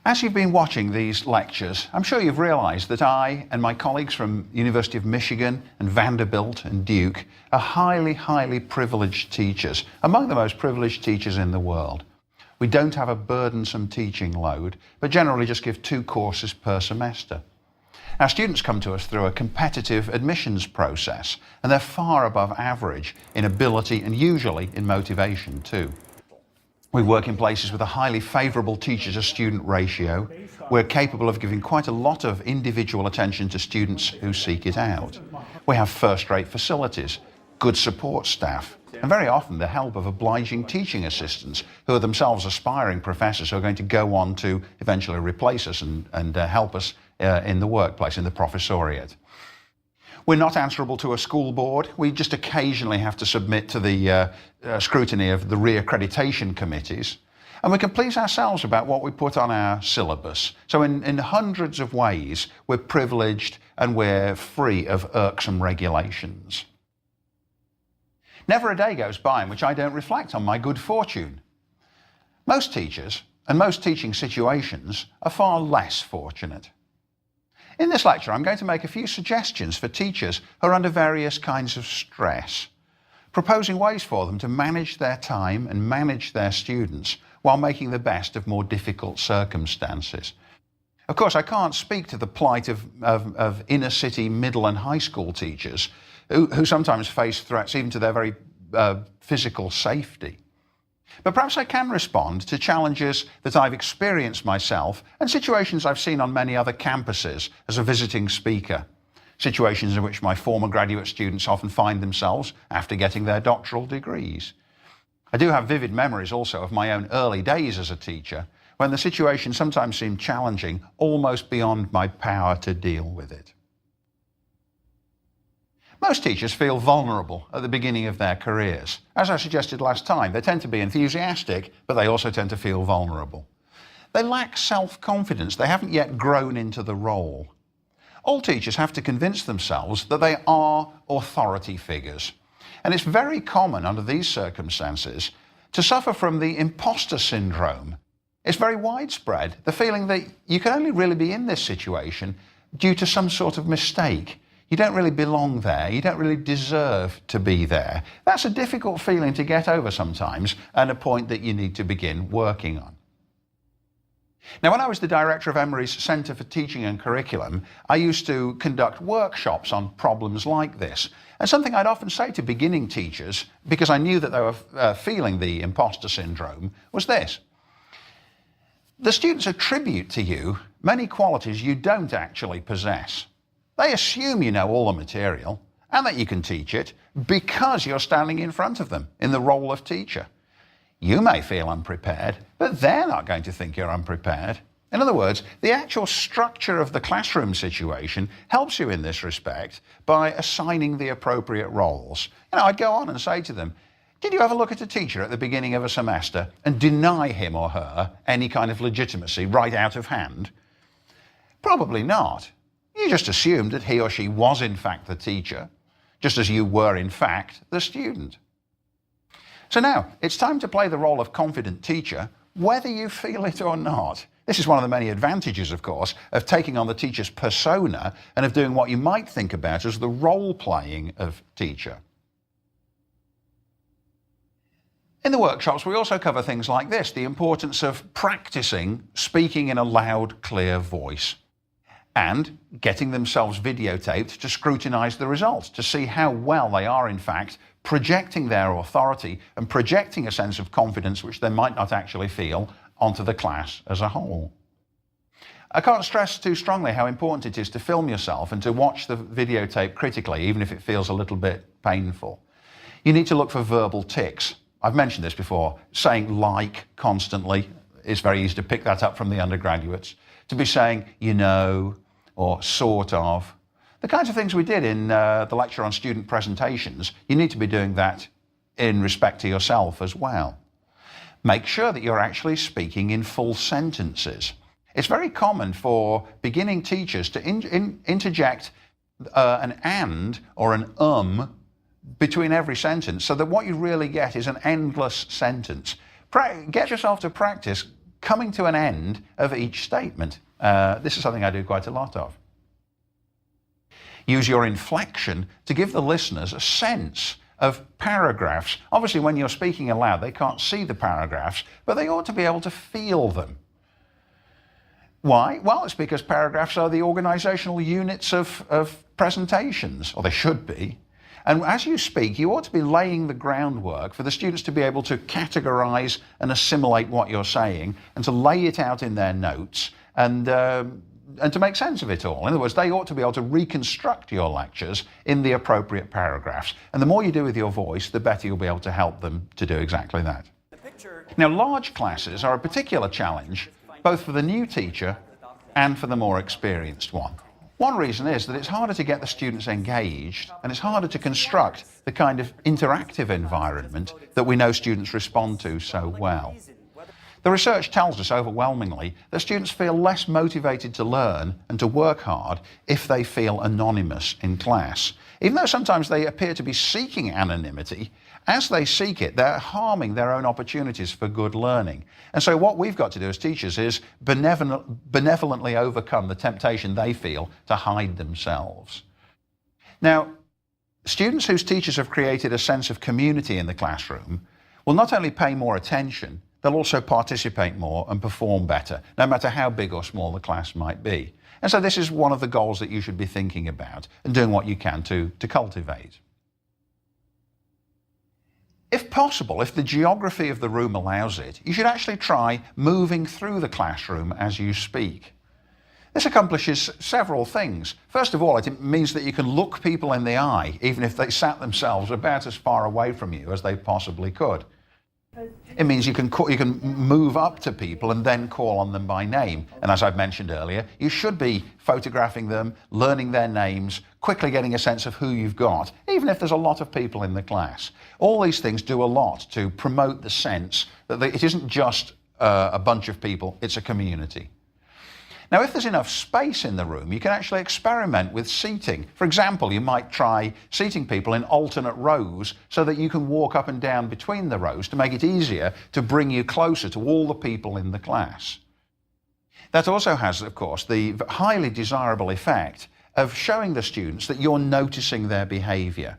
As you've been watching these lectures, I'm sure you've realised that I and my colleagues from University of Michigan and Vanderbilt and Duke are highly privileged teachers, among the most privileged teachers in the world. We don't have a burdensome teaching load, but generally just give 2 courses per semester. Our students come to us through a competitive admissions process, and they're far above average in ability and usually in motivation too. We work in places with a highly favourable teacher-to-student ratio. We're capable of giving quite a lot of individual attention to students who seek it out. We have first-rate facilities, good support staff, and very often the help of obliging teaching assistants who are themselves aspiring professors who are going to go on to eventually replace us and help us in the workplace, in the professoriate. We're not answerable to a school board. We just occasionally have to submit to the scrutiny of the re-accreditation committees. And we can please ourselves about what we put on our syllabus. So in hundreds of ways, we're privileged and we're free of irksome regulations. Never a day goes by in which I don't reflect on my good fortune. Most teachers and most teaching situations are far less fortunate. In this lecture, I'm going to make a few suggestions for teachers who are under various kinds of stress, proposing ways for them to manage their time and manage their students while making the best of more difficult circumstances. Of course, I can't speak to the plight of inner city, middle and high school teachers who sometimes face threats even to their very physical safety. But perhaps I can respond to challenges that I've experienced myself and situations I've seen on many other campuses as a visiting speaker, situations in which my former graduate students often find themselves after getting their doctoral degrees. I do have vivid memories also of my own early days as a teacher, when the situation sometimes seemed challenging, almost beyond my power to deal with it. Most teachers feel vulnerable at the beginning of their careers. As I suggested last time, they tend to be enthusiastic, but they also tend to feel vulnerable. They lack self-confidence. They haven't yet grown into the role. All teachers have to convince themselves that they are authority figures. And it's very common under these circumstances to suffer from the imposter syndrome. It's very widespread, the feeling that you can only really be in this situation due to some sort of mistake. You don't really belong there. You don't really deserve to be there. That's a difficult feeling to get over sometimes, and a point that you need to begin working on. Now, when I was the director of Emory's Centre for Teaching and Curriculum, I used to conduct workshops on problems like this. And something I'd often say to beginning teachers, because I knew that they were feeling the imposter syndrome, was this. The students attribute to you many qualities you don't actually possess. They assume you know all the material and that you can teach it because you're standing in front of them in the role of teacher. You may feel unprepared, but they're not going to think you're unprepared. In other words, the actual structure of the classroom situation helps you in this respect by assigning the appropriate roles. I'd go on and say to them, did you ever look at a teacher at the beginning of a semester and deny him or her any kind of legitimacy right out of hand? Probably not. You just assumed that he or she was in fact the teacher, just as you were in fact the student. So now, it's time to play the role of confident teacher, whether you feel it or not. This is one of the many advantages, of course, of taking on the teacher's persona and of doing what you might think about as the role-playing of teacher. In the workshops, we also cover things like this, the importance of practicing speaking in a loud, clear voice, and getting themselves videotaped to scrutinise the results, to see how well they are in fact projecting their authority and projecting a sense of confidence which they might not actually feel onto the class as a whole. I can't stress too strongly how important it is to film yourself and to watch the videotape critically, even if it feels a little bit painful. You need to look for verbal tics. I've mentioned this before. Saying like constantly, it's very easy to pick that up from the undergraduates. To be saying, you know, or sort of. The kinds of things we did in the lecture on student presentations, you need to be doing that in respect to yourself as well. Make sure that you're actually speaking in full sentences. It's very common for beginning teachers to interject an and or an between every sentence, so that what you really get is an endless sentence. Get yourself to practice coming to an end of each statement. This is something I do quite a lot of. Use your inflection to give the listeners a sense of paragraphs. Obviously, when you're speaking aloud, they can't see the paragraphs, but they ought to be able to feel them. Why? Well, it's because paragraphs are the organizational units of presentations, or they should be. And as you speak, you ought to be laying the groundwork for the students to be able to categorize and assimilate what you're saying and to lay it out in their notes and to make sense of it all. In other words, they ought to be able to reconstruct your lectures in the appropriate paragraphs. And the more you do with your voice, the better you'll be able to help them to do exactly that. Now, large classes are a particular challenge, both for the new teacher and for the more experienced one. One reason is that it's harder to get the students engaged, and it's harder to construct the kind of interactive environment that we know students respond to so well. The research tells us overwhelmingly that students feel less motivated to learn and to work hard if they feel anonymous in class. Even though sometimes they appear to be seeking anonymity, as they seek it, they're harming their own opportunities for good learning. And so what we've got to do as teachers is benevolently overcome the temptation they feel to hide themselves. Now, students whose teachers have created a sense of community in the classroom will not only pay more attention, they'll also participate more and perform better, no matter how big or small the class might be. And so this is one of the goals that you should be thinking about and doing what you can to cultivate. If possible, if the geography of the room allows it, you should actually try moving through the classroom as you speak. This accomplishes several things. First of all, it means that you can look people in the eye, even if they sat themselves about as far away from you as they possibly could. It means you can move up to people and then call on them by name. And as I've mentioned earlier, you should be photographing them, learning their names, quickly getting a sense of who you've got, even if there's a lot of people in the class. All these things do a lot to promote the sense that it isn't just a bunch of people, it's a community. Now, if there's enough space in the room, you can actually experiment with seating. For example, you might try seating people in alternate rows so that you can walk up and down between the rows to make it easier to bring you closer to all the people in the class. That also has, of course, the highly desirable effect of showing the students that you're noticing their behavior.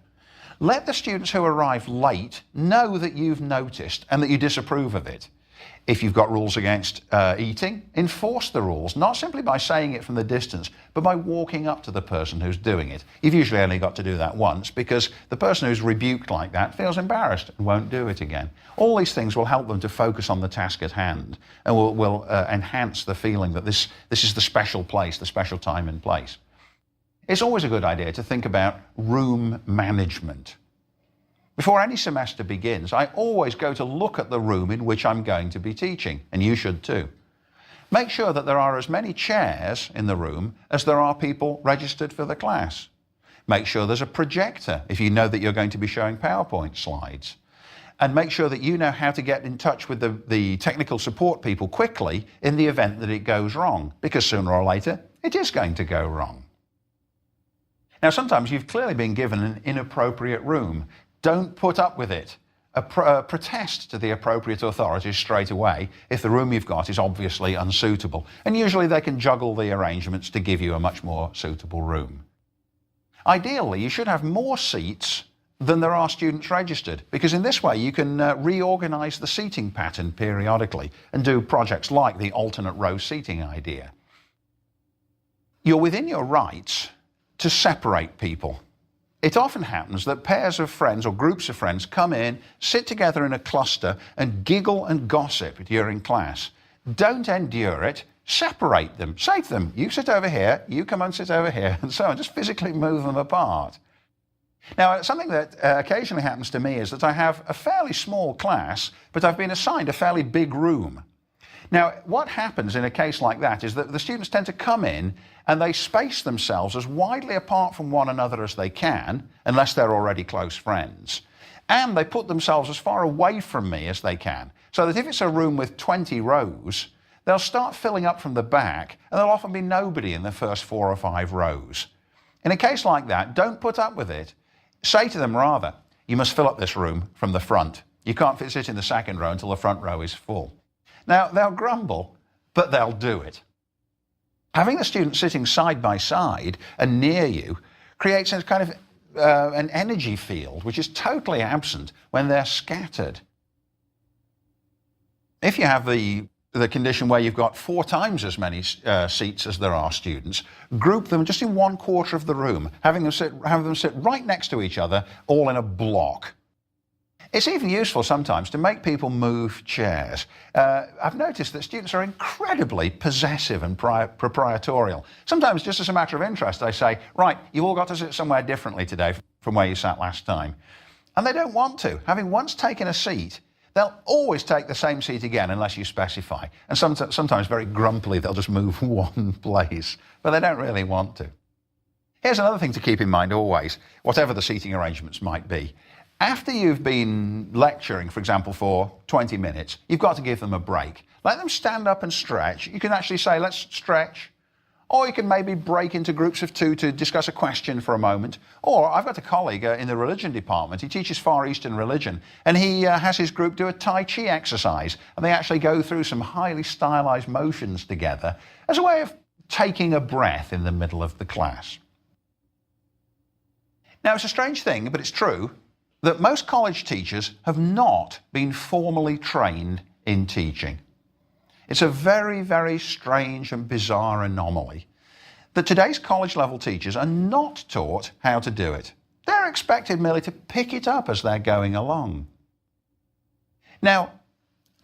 Let the students who arrive late know that you've noticed and that you disapprove of it. If you've got rules against eating, enforce the rules, not simply by saying it from the distance, but by walking up to the person who's doing it. You've usually only got to do that once because the person who's rebuked like that feels embarrassed and won't do it again. All these things will help them to focus on the task at hand and will enhance the feeling that this is the special place, the special time and place. It's always a good idea to think about room management. Before any semester begins, I always go to look at the room in which I'm going to be teaching, and you should too. Make sure that there are as many chairs in the room as there are people registered for the class. Make sure there's a projector if you know that you're going to be showing PowerPoint slides. And make sure that you know how to get in touch with the technical support people quickly in the event that it goes wrong, because sooner or later it is going to go wrong. Now, sometimes you've clearly been given an inappropriate room. Don't put up with it. Protest to the appropriate authorities straight away if the room you've got is obviously unsuitable. And usually they can juggle the arrangements to give you a much more suitable room. Ideally, you should have more seats than there are students registered, because in this way you can reorganize the seating pattern periodically and do projects like the alternate row seating idea. You're within your rights to separate people. It often happens that pairs of friends or groups of friends come in, sit together in a cluster and giggle and gossip during class. Don't endure it. Separate them. Say to them, you sit over here, you come and sit over here, and so on. Just physically move them apart. Now, something that occasionally happens to me is that I have a fairly small class, but I've been assigned a fairly big room. Now, what happens in a case like that is that the students tend to come in and they space themselves as widely apart from one another as they can, unless they're already close friends. And they put themselves as far away from me as they can, so that if it's a room with 20 rows, they'll start filling up from the back, and there'll often be nobody in the first 4 or 5 rows. In a case like that, don't put up with it. Say to them rather, you must fill up this room from the front. You can't sit in the second row until the front row is full. Now, they'll grumble, but they'll do it. Having the students sitting side by side and near you creates a kind of an energy field which is totally absent when they're scattered. If you have the condition where you've got 4 times as many seats as there are students, group them just in one quarter of the room, have them sit right next to each other, all in a block. It's even useful sometimes to make people move chairs. I've noticed that students are incredibly possessive and proprietorial. Sometimes, just as a matter of interest, they say, right, you all got to sit somewhere differently today from where you sat last time. And they don't want to. Having once taken a seat, they'll always take the same seat again unless you specify. And sometimes very grumpily, they'll just move one place, but they don't really want to. Here's another thing to keep in mind always, whatever the seating arrangements might be. After you've been lecturing, for example, for 20 minutes, you've got to give them a break. Let them stand up and stretch. You can actually say, let's stretch. Or you can maybe break into groups of 2 to discuss a question for a moment. Or I've got a colleague in the religion department. He teaches Far Eastern religion, and he has his group do a Tai Chi exercise. And they actually go through some highly stylized motions together as a way of taking a breath in the middle of the class. Now, it's a strange thing, but it's true, that most college teachers have not been formally trained in teaching. It's a very, very strange and bizarre anomaly that today's college-level teachers are not taught how to do it. They're expected merely to pick it up as they're going along. Now,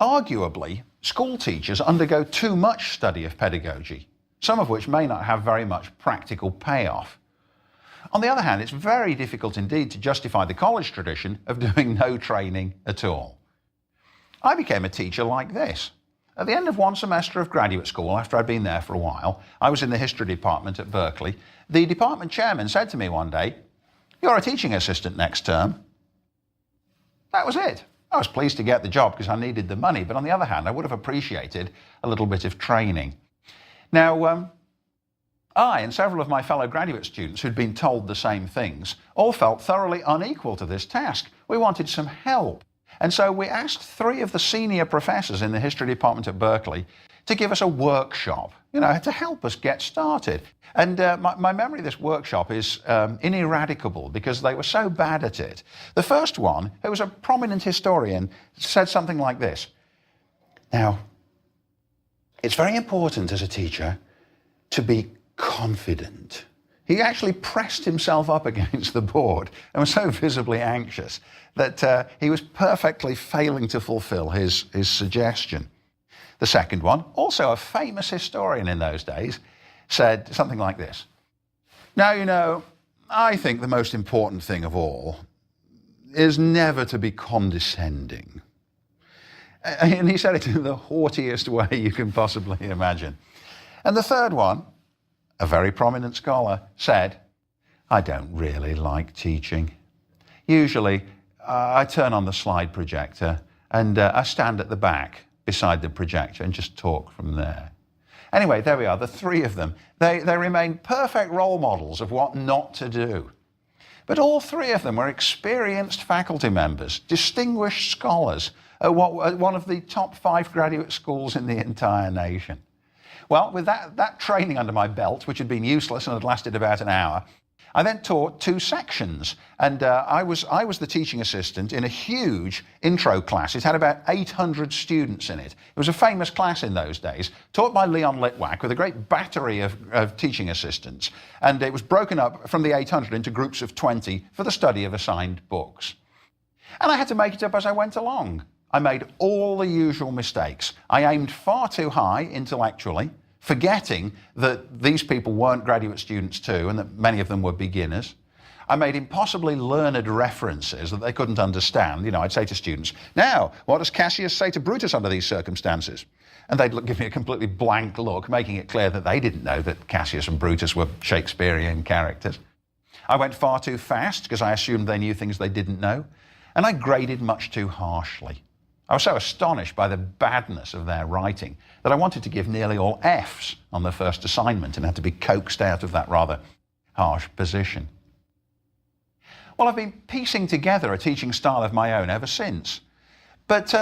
arguably, school teachers undergo too much study of pedagogy, some of which may not have very much practical payoff. On the other hand, it's very difficult indeed to justify the college tradition of doing no training at all. I became a teacher like this. At the end of one semester of graduate school, after I'd been there for a while, I was in the history department at Berkeley. The department chairman said to me one day, "You're a teaching assistant next term." That was it. I was pleased to get the job because I needed the money, but on the other hand, I would have appreciated a little bit of training. Now, I and several of my fellow graduate students who'd been told the same things all felt thoroughly unequal to this task. We wanted some help. And so we asked 3 of the senior professors in the history department at Berkeley to give us a workshop, to help us get started. And my memory of this workshop is ineradicable because they were so bad at it. The first one, who was a prominent historian, said something like this: "Now, it's very important as a teacher to be confident." He actually pressed himself up against the board and was so visibly anxious that he was perfectly failing to fulfill his suggestion. The second one, also a famous historian in those days, said something like this: "Now, I think the most important thing of all is never to be condescending." And he said it in the haughtiest way you can possibly imagine. And the third one, a very prominent scholar, said, "I don't really like teaching. Usually, I turn on the slide projector and I stand at the back beside the projector and just talk from there." Anyway, there we are, the 3 of them. They remain perfect role models of what not to do. But all 3 of them were experienced faculty members, distinguished scholars at one of the top 5 graduate schools in the entire nation. Well, with that training under my belt, which had been useless and had lasted about an hour, I then taught 2 sections. And I was the teaching assistant in a huge intro class. It had about 800 students in it. It was a famous class in those days, taught by Leon Litwack with a great battery of teaching assistants. And it was broken up from the 800 into groups of 20 for the study of assigned books. And I had to make it up as I went along. I made all the usual mistakes. I aimed far too high intellectually, forgetting that these people weren't graduate students too, and that many of them were beginners. I made impossibly learned references that they couldn't understand. I'd say to students, "Now, what does Cassius say to Brutus under these circumstances?" And they'd give me a completely blank look, making it clear that they didn't know that Cassius and Brutus were Shakespearean characters. I went far too fast because I assumed they knew things they didn't know, and I graded much too harshly. I was so astonished by the badness of their writing that I wanted to give nearly all Fs on the first assignment and had to be coaxed out of that rather harsh position. Well, I've been piecing together a teaching style of my own ever since. But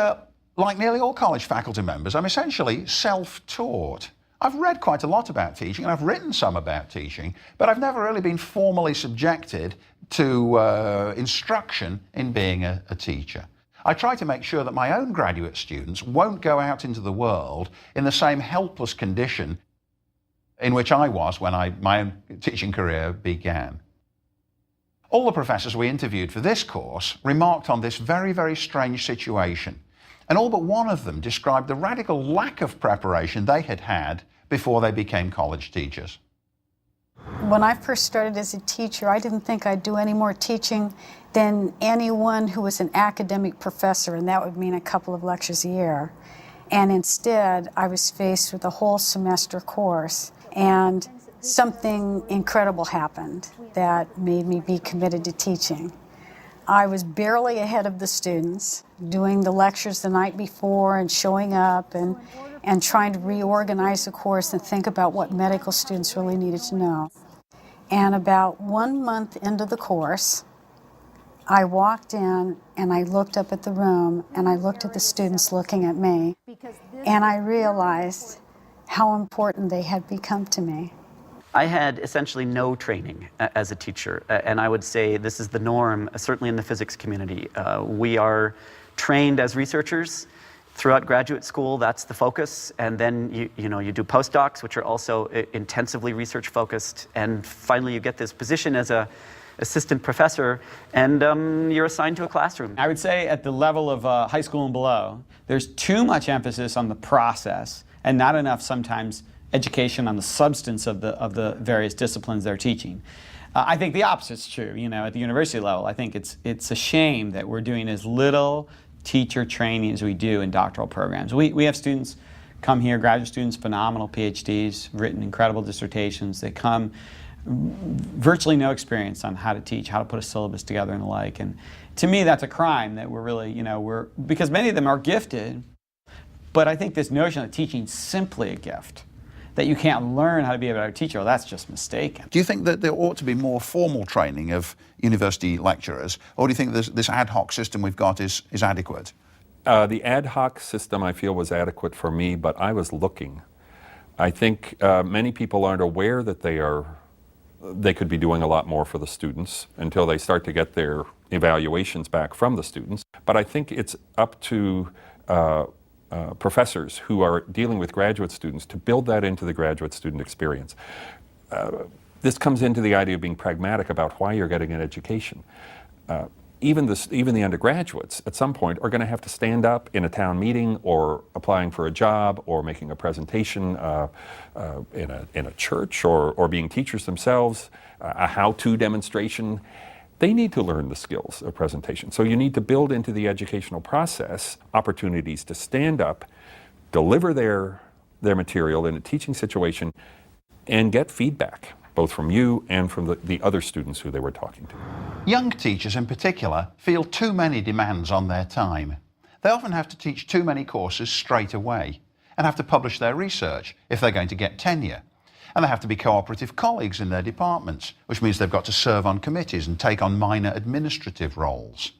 Like nearly all college faculty members, I'm essentially self-taught. I've read quite a lot about teaching and I've written some about teaching, but I've never really been formally subjected to instruction in being a teacher. I try to make sure that my own graduate students won't go out into the world in the same helpless condition in which I was when my own teaching career began. All the professors we interviewed for this course remarked on this very, very strange situation, and all but one of them described the radical lack of preparation they had had before they became college teachers. When I first started as a teacher, I didn't think I'd do any more teaching than anyone who was an academic professor, and that would mean a couple of lectures a year. And instead, I was faced with a whole semester course, and something incredible happened that made me be committed to teaching. I was barely ahead of the students, doing the lectures the night before and showing up and trying to reorganize the course and think about what medical students really needed to know. And about 1 month into the course, I walked in and I looked up at the room and I looked at the students looking at me, and I realized how important they had become to me. I had essentially no training as a teacher, and I would say this is the norm, certainly in the physics community. We are trained as researchers throughout graduate school. That's the focus, and then you do postdocs, which are also intensively research focused, and finally you get this position as a assistant professor, and you're assigned to a classroom. I would say at the level of high school and below, there's too much emphasis on the process and not enough sometimes education on the substance of the various disciplines they're teaching. I think the opposite's true. At the university level, I think it's a shame that we're doing as little teacher training as we do in doctoral programs. We have students come here, graduate students, phenomenal PhDs, written incredible dissertations. They come virtually no experience on how to teach, how to put a syllabus together and the like. And to me, that's a crime that we're really, because many of them are gifted, but I think this notion that teaching's simply a gift, that you can't learn how to be a better teacher, well, that's just mistaken. Do you think that there ought to be more formal training of university lecturers, or do you think this ad hoc system we've got is adequate? The ad hoc system I feel was adequate for me, but I was looking. I think many people aren't aware that they could be doing a lot more for the students until they start to get their evaluations back from the students. But I think it's up to professors who are dealing with graduate students to build that into the graduate student experience. This comes into the idea of being pragmatic about why you're getting an education. Even the undergraduates at some point are going to have to stand up in a town meeting or applying for a job or making a presentation in a church or being teachers themselves, a how-to demonstration. They need to learn the skills of presentation. So you need to build into the educational process opportunities to stand up, deliver their material in a teaching situation, and get feedback, both from you and from the other students who they were talking to. Young teachers in particular feel too many demands on their time. They often have to teach too many courses straight away and have to publish their research if they're going to get tenure. And they have to be cooperative colleagues in their departments, which means they've got to serve on committees and take on minor administrative roles.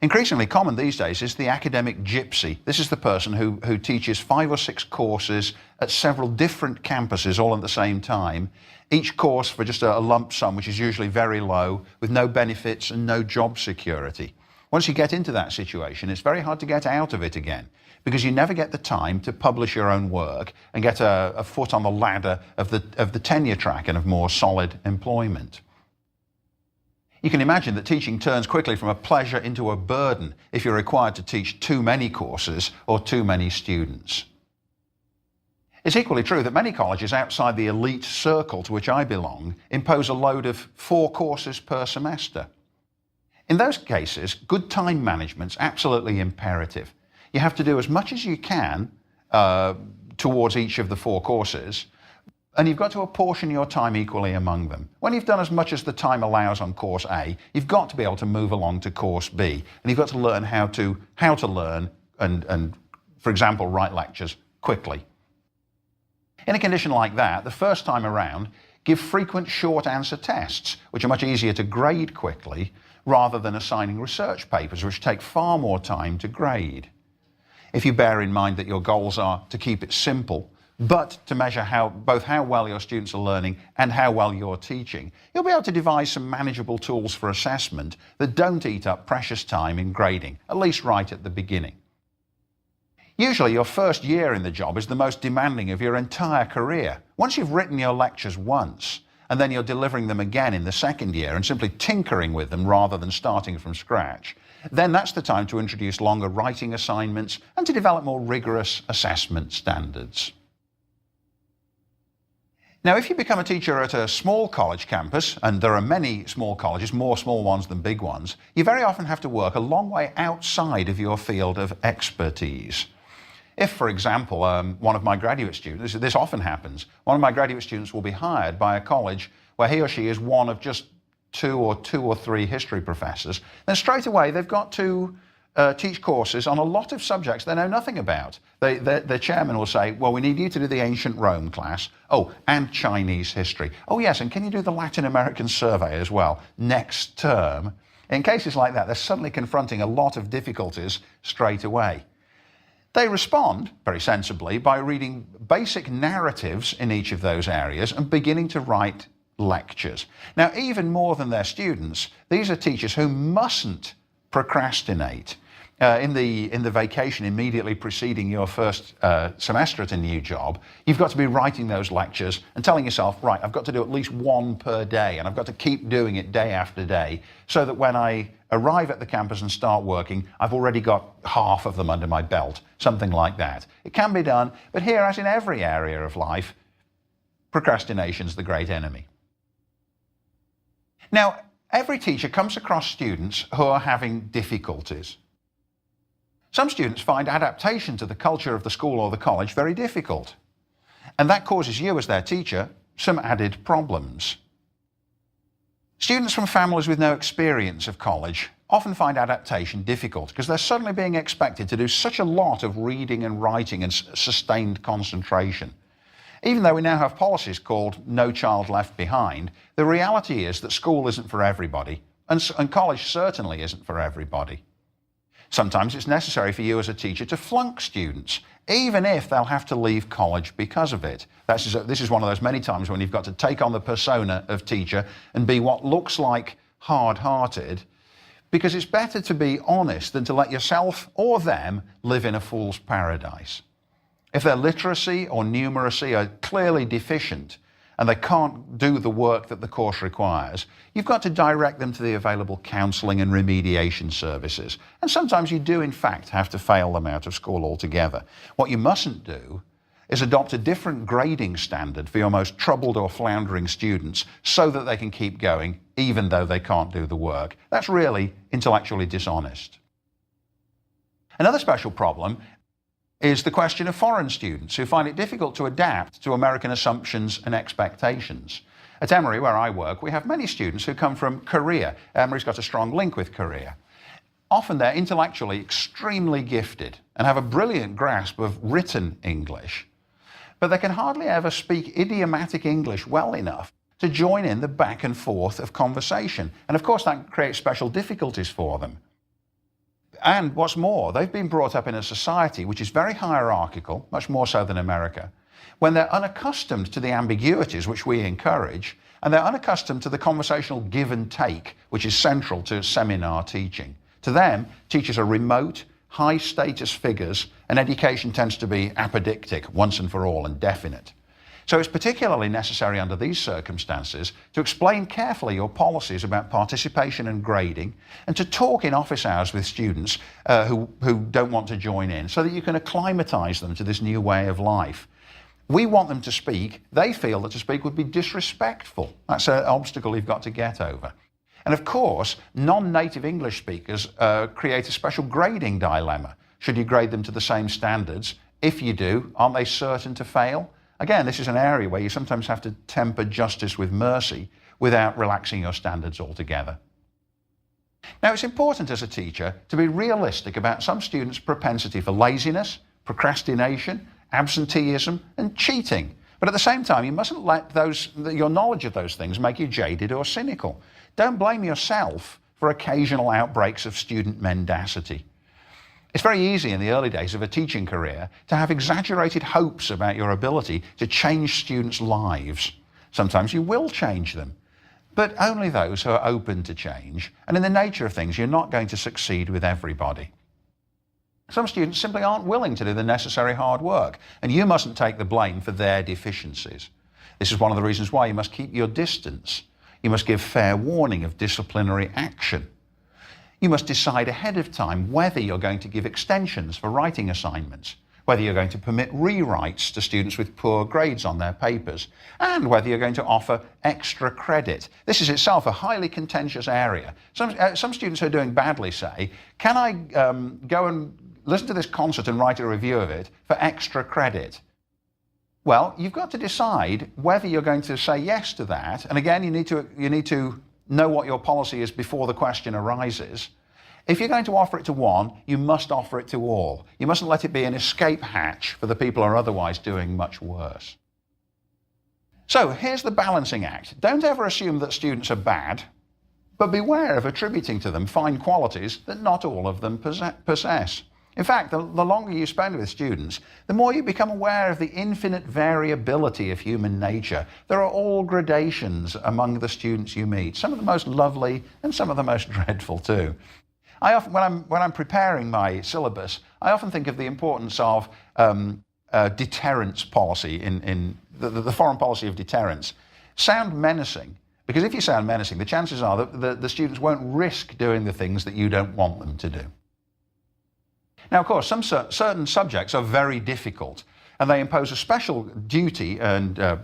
Increasingly common these days is the academic gypsy. This is the person who teaches 5 or 6 courses at several different campuses all at the same time, each course for just a lump sum, which is usually very low, with no benefits and no job security. Once you get into that situation, it's very hard to get out of it again, because you never get the time to publish your own work and get a foot on the ladder of the tenure track and of more solid employment. You can imagine that teaching turns quickly from a pleasure into a burden if you're required to teach too many courses or too many students. It's equally true that many colleges outside the elite circle to which I belong impose a load of 4 courses per semester. In those cases, good time management's absolutely imperative. You have to do as much as you can towards each of the 4 courses, and you've got to apportion your time equally among them. When you've done as much as the time allows on course A, you've got to be able to move along to course B, and you've got to learn how to learn and, for example, write lectures quickly. In a condition like that, the first time around, give frequent short answer tests, which are much easier to grade quickly, rather than assigning research papers, which take far more time to grade. if you bear in mind that your goals are to keep it simple, but to measure both how well your students are learning and how well you're teaching, you'll be able to devise some manageable tools for assessment that don't eat up precious time in grading, at least right at the beginning. Usually your first year in the job is the most demanding of your entire career. Once you've written your lectures once, and then you're delivering them again in the second year and simply tinkering with them rather than starting from scratch, then that's the time to introduce longer writing assignments and to develop more rigorous assessment standards. Now, if you become a teacher at a small college campus, and there are many small colleges, more small ones than big ones, you very often have to work a long way outside of your field of expertise. If, for example, one of my graduate students, this often happens, one of my graduate students will be hired by a college where he or she is one of just two or three history professors, then straight away they've got to teach courses on a lot of subjects they know nothing about. The chairman will say, well, we need you to do the ancient Rome class. Oh, and Chinese history. Oh, yes, and can you do the Latin American survey as well next term? In cases like that, they're suddenly confronting a lot of difficulties straight away. They respond, very sensibly, by reading basic narratives in each of those areas and beginning to write lectures. Now, even more than their students, these are teachers who mustn't procrastinate. In the vacation immediately preceding your first semester at a new job, you've got to be writing those lectures and telling yourself, right, I've got to do at least one per day, and I've got to keep doing it day after day, so that when I arrive at the campus and start working, I've already got half of them under my belt, something like that. It can be done, but here, as in every area of life, procrastination's the great enemy. Now, every teacher comes across students who are having difficulties. Some students find adaptation to the culture of the school or the college very difficult, and that causes you as their teacher some added problems. Students from families with no experience of college often find adaptation difficult because they're suddenly being expected to do such a lot of reading and writing and sustained concentration. Even though we now have policies called No Child Left Behind, the reality is that school isn't for everybody, and college certainly isn't for everybody. Sometimes it's necessary for you as a teacher to flunk students, even if they'll have to leave college because of it. This is one of those many times when you've got to take on the persona of teacher and be what looks like hard-hearted, because it's better to be honest than to let yourself or them live in a fool's paradise. If their literacy or numeracy are clearly deficient and they can't do the work that the course requires, you've got to direct them to the available counselling and remediation services. And sometimes you do, in fact, have to fail them out of school altogether. What you mustn't do is adopt a different grading standard for your most troubled or floundering students so that they can keep going, even though they can't do the work. That's really intellectually dishonest. Another special problem is the question of foreign students who find it difficult to adapt to American assumptions and expectations. At Emory, where I work, we have many students who come from Korea. Emory's got a strong link with Korea. Often they're intellectually extremely gifted and have a brilliant grasp of written English, but they can hardly ever speak idiomatic English well enough to join in the back and forth of conversation. And of course that creates special difficulties for them. And what's more, they've been brought up in a society which is very hierarchical, much more so than America, when they're unaccustomed to the ambiguities which we encourage, and they're unaccustomed to the conversational give and take, which is central to seminar teaching. To them, teachers are remote, high-status figures, and education tends to be apodictic, once and for all, and definite. So it's particularly necessary under these circumstances to explain carefully your policies about participation and grading, and to talk in office hours with students who don't want to join in, so that you can acclimatise them to this new way of life. We want them to speak. They feel that to speak would be disrespectful. That's an obstacle you've got to get over. And of course, non-native English speakers create a special grading dilemma. Should you grade them to the same standards? If you do, aren't they certain to fail? Again, this is an area where you sometimes have to temper justice with mercy without relaxing your standards altogether. Now, it's important as a teacher to be realistic about some students' propensity for laziness, procrastination, absenteeism, and cheating. But at the same time, you mustn't let your knowledge of those things make you jaded or cynical. Don't blame yourself for occasional outbreaks of student mendacity. It's very easy in the early days of a teaching career to have exaggerated hopes about your ability to change students' lives. Sometimes you will change them, but only those who are open to change. And in the nature of things, you're not going to succeed with everybody. Some students simply aren't willing to do the necessary hard work, and you mustn't take the blame for their deficiencies. This is one of the reasons why you must keep your distance. You must give fair warning of disciplinary action. You must decide ahead of time whether you're going to give extensions for writing assignments, whether you're going to permit rewrites to students with poor grades on their papers, and whether you're going to offer extra credit. This is itself a highly contentious area. Some students who are doing badly say, can I go and listen to this concert and write a review of it for extra credit? Well, you've got to decide whether you're going to say yes to that. And again, you need to know what your policy is before the question arises. If you're going to offer it to one, you must offer it to all. You mustn't let it be an escape hatch for the people who are otherwise doing much worse. So here's the balancing act. Don't ever assume that students are bad, but beware of attributing to them fine qualities that not all of them possess. In fact, the longer you spend with students, the more you become aware of the infinite variability of human nature. There are all gradations among the students you meet, some of the most lovely and some of the most dreadful too. When I'm preparing my syllabus, I often think of the importance of deterrence policy, in the foreign policy of deterrence. Sound menacing, because if you sound menacing, the chances are that the students won't risk doing the things that you don't want them to do. Now, of course, some certain subjects are very difficult, and they impose a special duty and they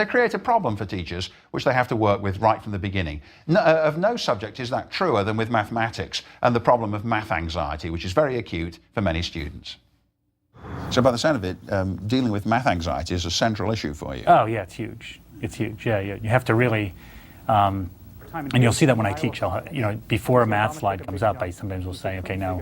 create a problem for teachers which they have to work with right from the beginning. Of no subject is that truer than with mathematics and the problem of math anxiety, which is very acute for many students. So by the sound of it, dealing with math anxiety is a central issue for you. Oh, yeah, it's huge. It's huge. Yeah. You have to really, and you'll see that when I teach. Before a math slide comes up, I sometimes will say, okay, now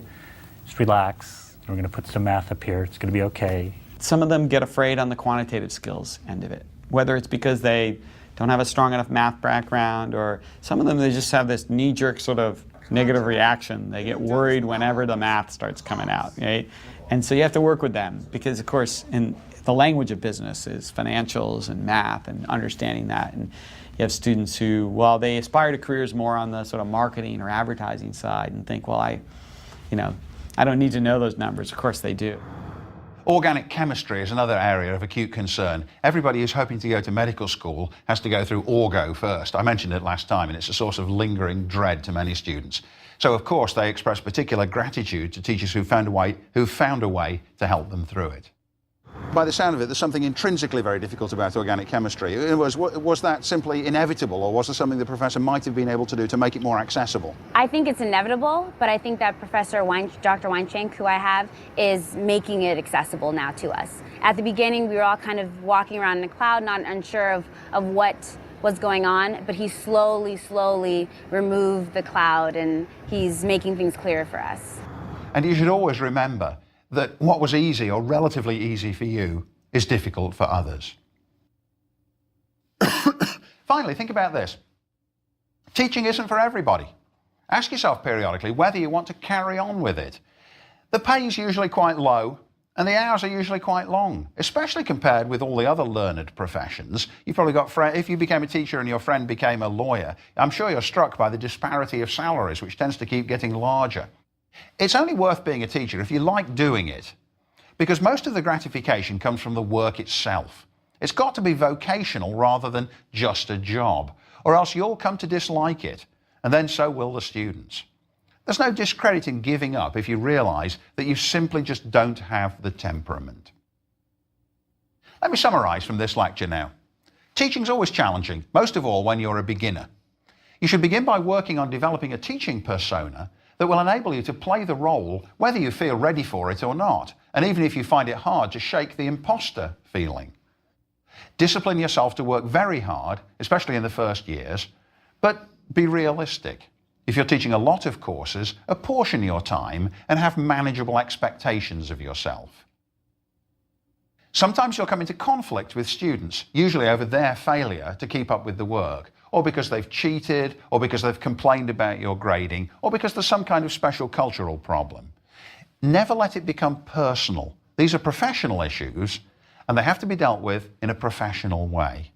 just relax. We're going to put some math up here. It's going to be okay. Some of them get afraid on the quantitative skills end of it, whether it's because they don't have a strong enough math background, or some of them, they just have this knee-jerk sort of negative reaction. They get worried whenever the math starts coming out, right? And so you have to work with them because, of course, in the language of business is financials and math and understanding that. And you have students who, well, they aspire to careers more on the sort of marketing or advertising side and think, well, I don't need to know those numbers. Of course they do. Organic chemistry is another area of acute concern. Everybody who's hoping to go to medical school has to go through Orgo first. I mentioned it last time, and it's a source of lingering dread to many students. So, of course, they express particular gratitude to teachers who've found a way to help them through it. By the sound of it, there's something intrinsically very difficult about organic chemistry. Was that simply inevitable, or was there something the professor might have been able to do to make it more accessible? I think it's inevitable, but I think that Dr. Weinschenk, who I have, is making it accessible now to us. At the beginning, we were all kind of walking around in a cloud, not unsure of what was going on, but he slowly removed the cloud, and he's making things clearer for us. And you should always remember that what was easy or relatively easy for you is difficult for others. Finally, think about this. Teaching isn't for everybody. Ask yourself periodically whether you want to carry on with it. The pay's usually quite low, and the hours are usually quite long, especially compared with all the other learned professions. You've probably got if you became a teacher and your friend became a lawyer, I'm sure you're struck by the disparity of salaries, which tends to keep getting larger. It's only worth being a teacher if you like doing it, because most of the gratification comes from the work itself. It's got to be vocational rather than just a job, or else you'll come to dislike it, and then so will the students. There's no discredit in giving up if you realize that you simply just don't have the temperament. Let me summarize from this lecture now. Teaching's always challenging, most of all when you're a beginner. You should begin by working on developing a teaching persona that will enable you to play the role whether you feel ready for it or not, and even if you find it hard to shake the imposter feeling. Discipline yourself to work very hard, especially in the first years, but be realistic. If you're teaching a lot of courses, apportion your time and have manageable expectations of yourself. Sometimes you'll come into conflict with students, usually over their failure to keep up with the work, or because they've cheated, or because they've complained about your grading, or because there's some kind of special cultural problem. Never let it become personal. These are professional issues, and they have to be dealt with in a professional way.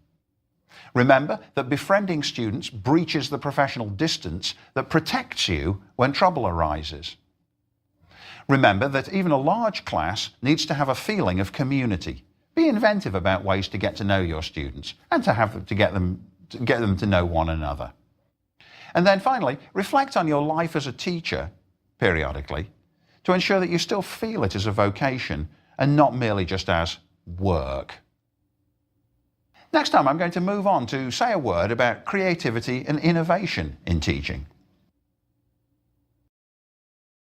Remember that befriending students breaches the professional distance that protects you when trouble arises. Remember that even a large class needs to have a feeling of community. Be inventive about ways to get to know your students and to get them to know one another. And then finally, reflect on your life as a teacher periodically to ensure that you still feel it as a vocation and not merely just as work. Next time I'm going to move on to say a word about creativity and innovation in teaching.